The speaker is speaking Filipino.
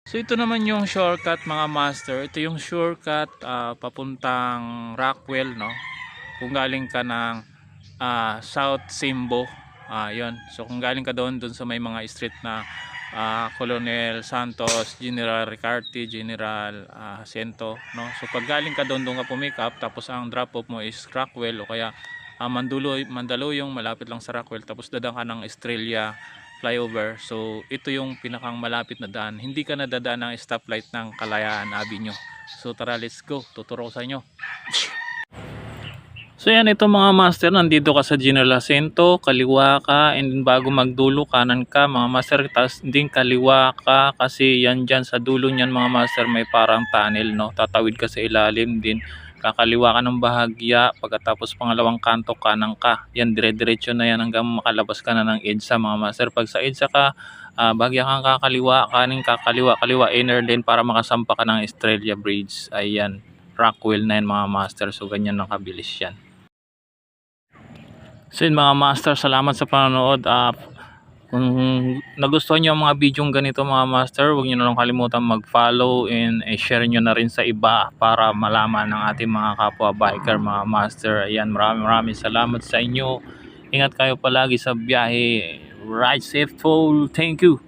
So ito naman yung shortcut mga master. Ito yung shortcut papuntang Rockwell, no? Kung galing ka ng South Simbo, yon. So kung galing ka doon sa may mga street na Colonel Santos, General Ricarte, General Jacinto, no? So pag galing ka doon ka pumick up, tapos ang drop off mo is Rockwell o kaya Mandaluyong, malapit lang sa Rockwell, tapos dadaan ka ng Estrella flyover. So ito yung pinakang malapit na daan, hindi ka nadadaan ng stoplight ng Kalayaan Avenue. So tara, let's go, tuturo ko sa inyo. So yan, ito mga master, nandito ka sa General Jacinto, kaliwa ka, and then bago magdulo kanan ka mga master, tapos din kaliwa ka kasi yan dyan sa dulo niyan mga master may parang tunnel, no? Tatawid ka sa ilalim din, kakaliwa ka ng bahagya, pagkatapos pangalawang kanto kanan ka, yan dire-diretso na yan hanggang makalabas ka na ng EDSA mga master. Pag sa EDSA ka, bahagya kang kakaliwa, kanin kakaliwa, kaliwa inner lane para makasampa ka ng Estrella Bridge. Ayan, Rockwell na yan mga master. So ganyan nakabilis yan. So yun mga master, salamat sa panonood. Kung nagustuhan nyo ang mga video ganito mga master, huwag nyo na lang kalimutan mag-follow and share nyo na rin sa iba para malaman ng ating mga kapwa biker mga master. Ayan, maraming salamat sa inyo. Ingat kayo palagi sa biyahe. Ride safe, thank you.